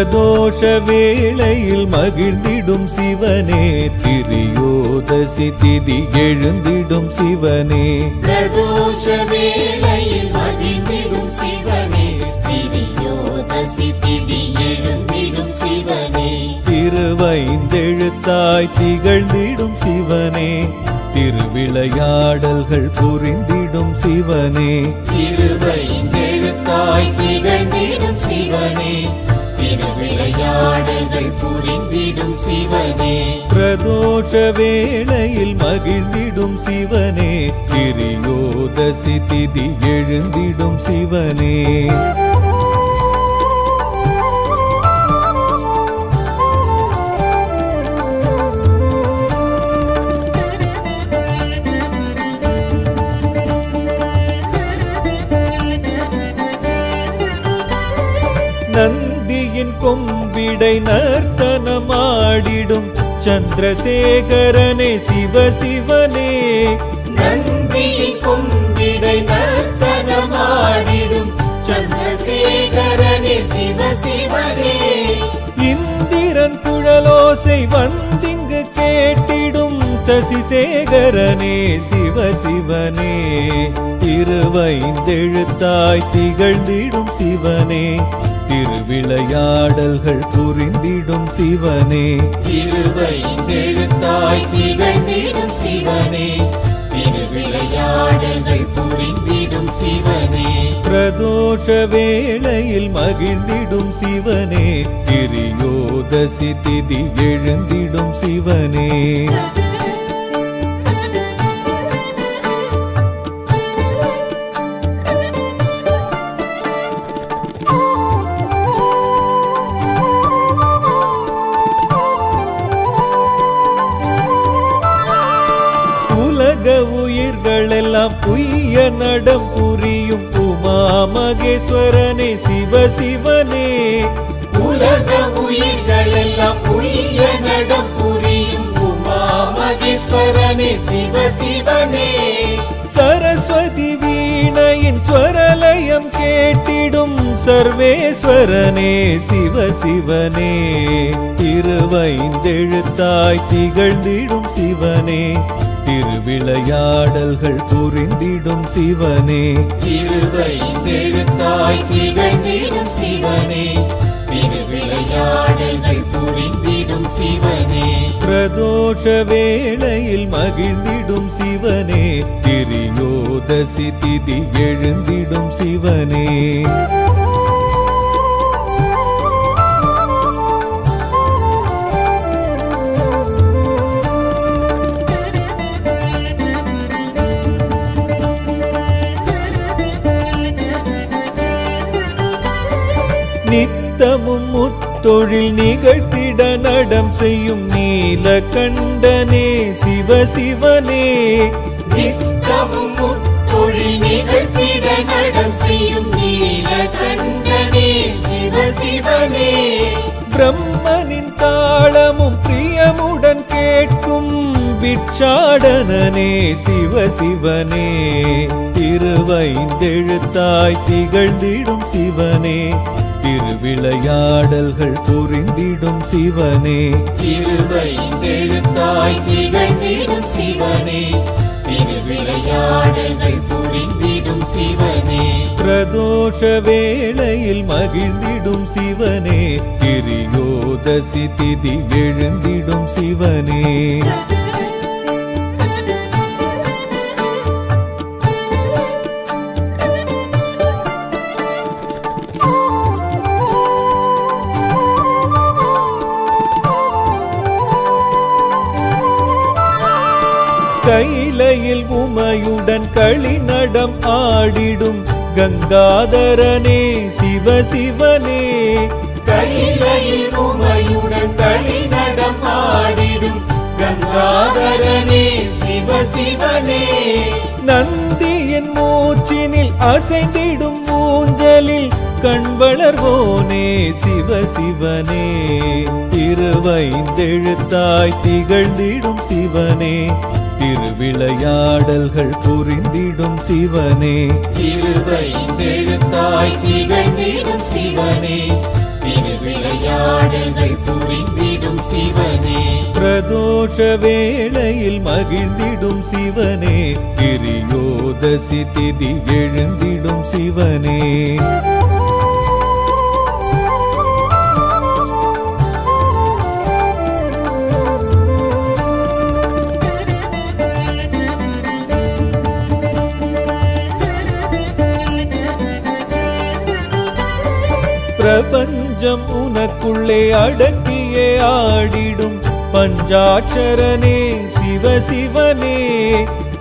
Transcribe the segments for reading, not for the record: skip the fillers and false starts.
பிரதோஷ வேளையில் மகிழ்ந்திடும் சிவனே திரியோதசி திதி எழுந்திடும் சிவனே பிரதோஷ வேளையில் மகிழ்ந்திடும் சிவனே திரியோதசி திதி எழுந்திடும் சிவனே திருவைந்தெழுத்தாய் திகழ்ந்திடும் சிவனே திருவிளையாடல்கள் புரிந்திடும் சிவனே திருவைந்தெழுத்தாய் திகழ்ந்திடும் சிவனே திருவிளையாடல்கள் புரிந்திடும் சிவனே பிரதோஷ வேளையில் மகிழ்ந்திடும் சிவனே திரியோதசி திதி எழுந்திடும் சிவனே நந்தியின் கொம்பிடை நர்த்தனமாடிடும் சந்திரசேகரனே சிவசிவனே நந்தியின் கொம்பிடை நர்த்தனமாடிடும் சந்திரசேகரனே சிவசிவனே இந்திரன் குழலோசை வந்திங்கு கேட்டிடும் சசிசேகரனே சிவசிவனே திருவைந்தெழுத்தாய் திகழ்ந்திடும் சிவனே திருவிளையாடல்கள் புரிந்திடும் சிவனே திருவைந்தெழுத்தாய் திகழ்ந்திடும் சிவனே திருவிளையாடல்கள் புரிந்திடும் சிவனே பிரதோஷ வேளையில் மகிழ்ந்திடும் சிவனே திரியோதசி திதி எழுந்திடும் சிவனே உயிர்களெல்லாம் உய்ய நடம் புரியும் உமா மகேஸ்வரனே சிவசிவனே உலக உயிர்களெல்லாம் உய்ய நடம் புரியும் உமா மகேஸ்வரனே சிவசிவனே சரஸ்வதி வீணையின் ஸ்வரலயம் கேட்டிடும் சர்வேஸ்வரனே சிவசிவனே திருவைந்தெழுத்தாய் திகழ்ந்திடும் சிவனே திருவிளையாடல்கள் புரிந்திடும் சிவனே திருவைந்தெழுத்தாய் திகழ்ந்திடும் சிவனே திருவிளையாடல்கள் புரிந்திடும் சிவனே பிரதோஷ வேளையில் மகிழ்ந்திடும் சிவனே திரியோதசி திதி எழுந்திடும் சிவனே நித்தமும் முத்தொழில் நிகழ்த்திட நடம் செய்யும் நீலகண்டனே சிவசிவனே நித்தமும் முத்தொழில் நிகழ்த்திட நடம் செய்யும் நீலகண்டனே சிவசிவனே பிரம்மனின் தாளமும் பிரியமுடன் கேட்கும் பிட்சாடனனே சிவசிவனே திருவைந்தெழுத்தாய் திகழ்ந்திடும் சிவனே திருவிளையாடல்கள் புரிந்திடும் சிவனே திருவைந்தெழுத்தாய் திகழ்ந்திடும் சிவனே திருவிளையாடல்கள் புரிந்திடும் சிவனே பிரதோஷ வேளையில் மகிழ்ந்திடும் சிவனே திரியோதசி திதி எழுந்திடும் சிவனே கைலையில் உமையுடன் களிநடம் ஆடிடும் கங்காதரனே சிவசிவனே கைலையில் உமையுடன் களிநடம் ஆடிடும் கங்காதரனே சிவசிவனே நந்தியின் மூச்சினில் அசைந்திடும் ஊஞ்சலில் கண்வளர்வோனே சிவசிவனே திருவைந்தெழுத்தாய் திகழ்ந்திடும் சிவனே திருவிளையாடல்கள் புரிந்திடும் சிவனே திருவைந்தெழுத்தாய் திகழ்ந்திடும் சிவனே திருவிளையாடல்கள் திருவிளையாடல்கள் புரிந்திடும் சிவனே பிரதோஷ வேளையில் மகிழ்ந்திடும் சிவனே திரியோதசி திதி எழுந்திடும் சிவனே பிரபஞ்சம் உனக்குள்ளே அடக்கியே ஆடிடும் பஞ்சாட்சரனே சிவசிவனே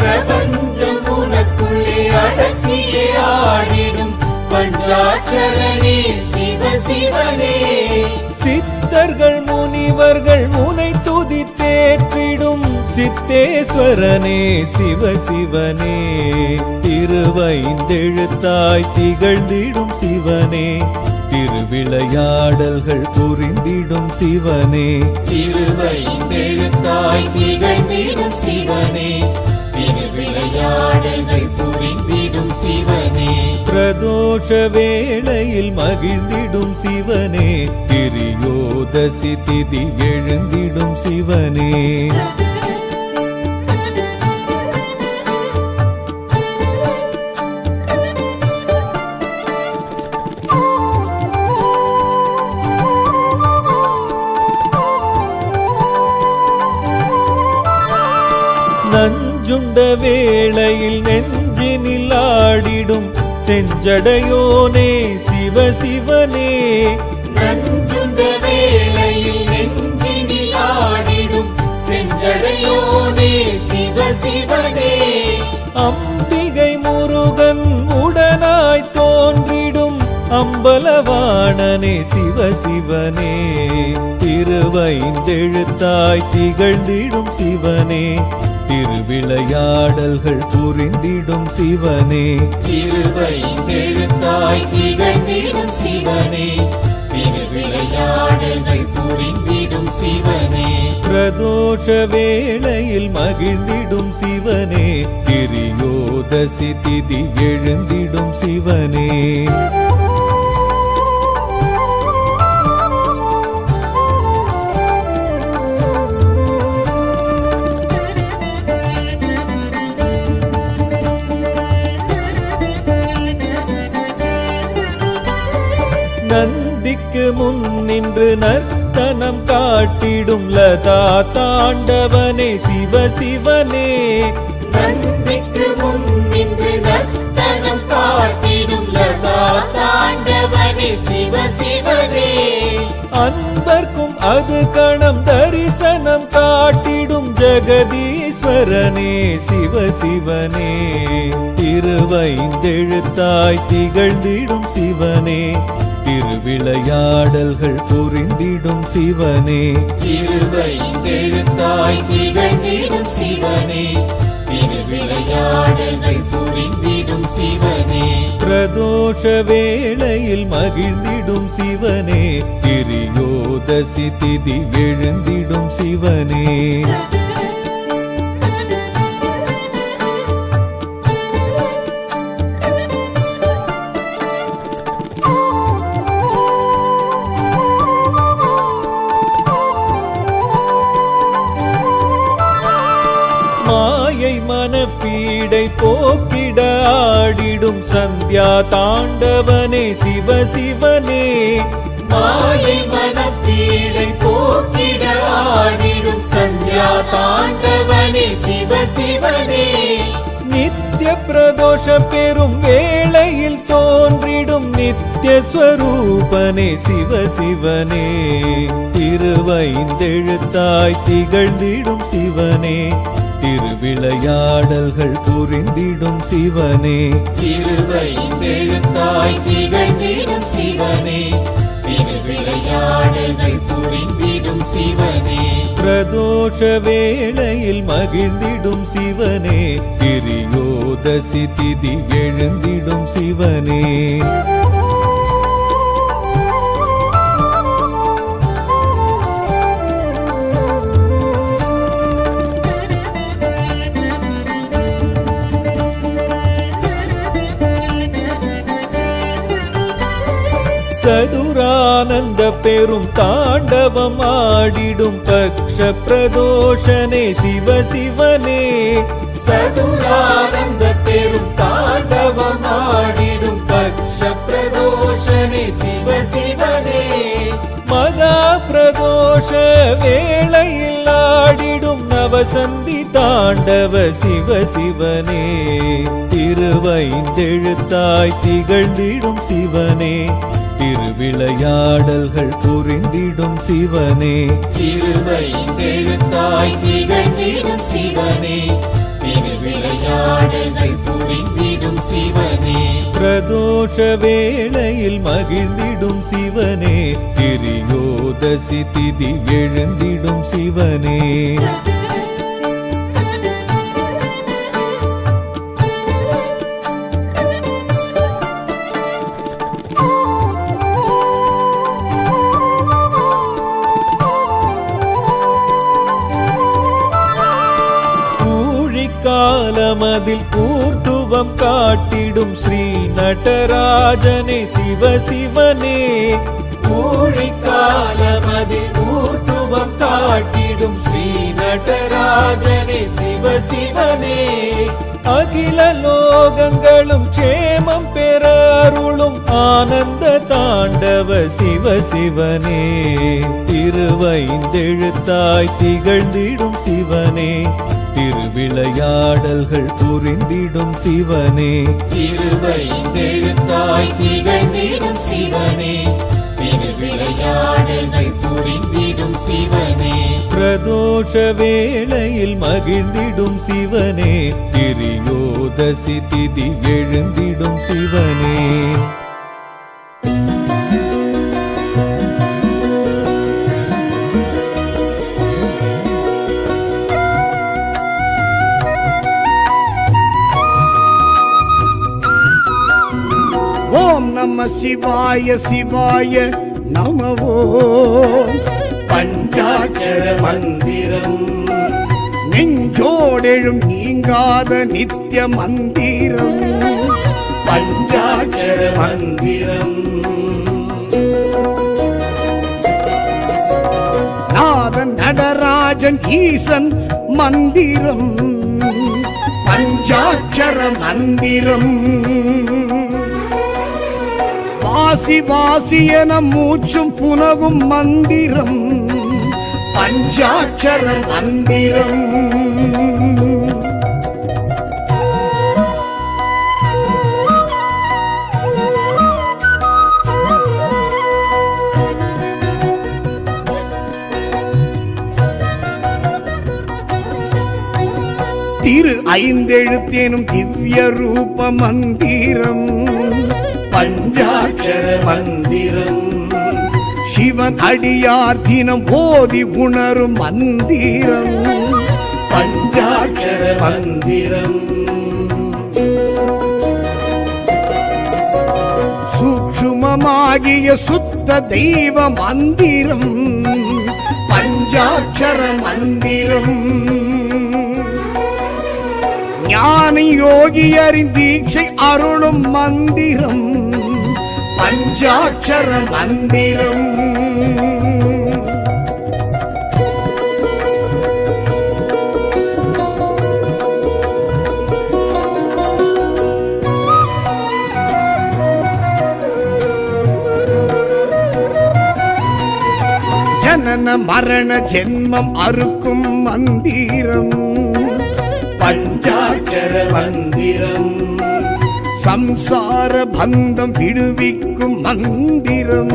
பிரபஞ்சம் உனக்குள்ளே அடக்கியே ஆடிடும் பஞ்சாட்சரனே சிவசிவனே சித்தர்கள் முனிவர்கள் உனை துதித்தேற்றிடும் சித்தேஸ்வரனே சிவசிவனே திருவைந்தெழுத்தாய் திகழ்ந்திடும் சிவனே திருவிளையாடல்கள் புரிந்திடும் சிவனே திருவைந்தெழுத்தாய் திகழ்ந்திடும் சிவனே திருவிளையாடல்கள் புரிந்திடும் சிவனே பிரதோஷ வேளையில் மகிழ்ந்திடும் சிவனே திரியோதசி திதி எழுந்திடும் சிவனே நஞ்சுண்ட வேளையில் நெஞ்சினில் ஆடிடும் செஞ்சடையோனே சிவசிவனே நஞ்சுண்ட வேளையில் நெஞ்சினில் ஆடிடும் செஞ்சடையோனே சிவசிவனே அம்பிகை முருகன் உடனாய் தோன்றிடும் அம்பலவாணனே சிவசிவனே திருவைந்தெழுத்தாய் திகழ்ந்திடும் சிவனே திருவிளையாடல்கள் புரிந்திடும் சிவனே திருவைந்தெழுத்தாய் திகழ்ந்திடும் சிவனே திருவிளையாடல்கள் புரிந்திடும் சிவனே பிரதோஷ வேளையில் மகிழ்ந்திடும் சிவனே திரியோதசி திதி எழுந்திடும் சிவனே நந்திக்கு முன் நின்று நர்த்தனம் காட்டிடும் லதா தாண்டவனே சிவசிவனே நந்திக்கு முன் நின்று நர்த்தனம் காட்டிடும் லதா தாண்டவனே சிவசிவனே அன்பர்க்கும் அது கணம் தரிசனம் காட்டிடும் ஜெகதீஸ்வரனே சிவசிவனே திருவைந்தெழுத்தாய் திகழ்ந்திடும் சிவனே திருவிளையாடல்கள் புரிந்திடும் சிவனே திருவைந்தெழுத்தாய் திகழ்ந்திடும் சிவனே திருவிளையாடல்கள் புரிந்திடும் சிவனே பிரதோஷ வேளையில் மகிழ்ந்திடும் சிவனே திரியோதசி திதி எழுந்திடும் சிவனே மாயை மனப்பீடை போக்கிட ஆடிடும் சந்தியா தாண்டவனே சிவசிவனே மாயை மனப்பீடை போக்கிட ஆடிடும் சந்தியா தாண்டவனே சிவசிவனே நித்ய பிரதோஷ பெரும் வேளையில் தோன்றிடும் நித்ய ஸ்வரூபனே சிவசிவனே திருவைந்தெழுத்தாய் திகழ்ந்திடும் சிவனே திருவிளையாடல்கள் புரிந்திடும் சிவனே திருவைந்தெழுத்தாய் திகழ்ந்திடும் சிவனே திருவிளையாடல்கள் புரிந்திடும் சிவனே பிரதோஷ வேளையில் மகிழ்ந்திடும் சிவனே திரியோதசி திதி எழுந்திடும் சிவனே சதுரானந்த பெரும் தாண்டவம் ஆடிடும் பக்ஷ பிரதோஷனே சிவ சிவனே சதுரானந்த பெரும் தாண்டவம் ஆடிடும் பக்ஷ பிரதோஷனே சிவ சிவனே மகா பிரதோஷ வேளையில் ஆடிடும் நவசந்தி தாண்டவ சிவ சிவனே திருவைந்தெழுத்தாய் திகழ்ந்திடும் சிவனே திருவிளையாடல்கள் புரிந்திடும் சிவனே திருவைந்தெழுத்தாய் திகழ்ந்திடும் சிவனே திருவிளையாடல்கள் புரிந்திடும் சிவனே பிரதோஷ வேளையில் மகிழ்ந்திடும் சிவனே திரியோதசி திதி எழுந்திடும் சிவனே காலமதில் கூர்த்துவம் காட்டிடும் ஸ்ரீ நடராஜனே சிவ சிவனே ஊழிக்காலமதில் ஊர்த்துவம் காட்டிடும் ஸ்ரீ நடராஜனே சிவ சிவனே அகில லோகங்களும் க்ஷேமம் பெற அருளும் ஆனந்த தாண்டவ சிவ சிவனே திருவைந்தெழுத்தாய் திகழ்ந்திடும் சிவனே திருவிளையாடல்கள் புரிந்திடும் சிவனே திருவைந்தெழுத்தாய் திகழ்ந்திடும் சிவனே திருவிளையாடல்கள் புரிந்திடும் சிவனே பிரதோஷ வேளையில் மகிழ்ந்திடும் சிவனே திரியோதசி திதி எழுந்திடும் சிவனே ஓம் நம சிவாய சிவாய நமவோ பஞ்சாட்சர மந்திரம் நெஞ்சோடெழும் நீங்காத நித்திய மந்திரம் பஞ்சாட்சர மந்திரம் நாதன் நடராஜன் ஈசன் மந்திரம் பஞ்சாட்சர மந்திரம் வாசி வாசி என மூச்சும் புனகும் மந்திரம் பஞ்சாட்சர மந்திரம் திரு ஐந்தெழுத்தேனும் திவ்ய ரூப மந்திரம் பஞ்சாட்சர மந்திரம் சிவன் அடியார் தினம் போதி உணரும் மந்திரம் பஞ்சாட்சர மந்திரம் சூட்சுமமாகிய சுத்த தெய்வ மந்திரம் பஞ்சாட்சர மந்திரம் ஞான யோகியரின் தீட்சை அருளும் மந்திரம் பஞ்சாட்சர மந்திரம் ஜனன மரண ஜென்மம் அறுக்கும் மந்திரம் பஞ்சாட்சர மந்திரம் சம்சார பந்தம் விடுவிக்கும் மந்திரம்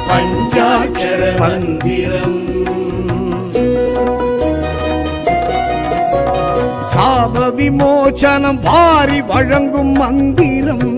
பஞ்சாட்சர மந்திரம் சாப விமோசனம் வாரி வழங்கும் மந்திரம்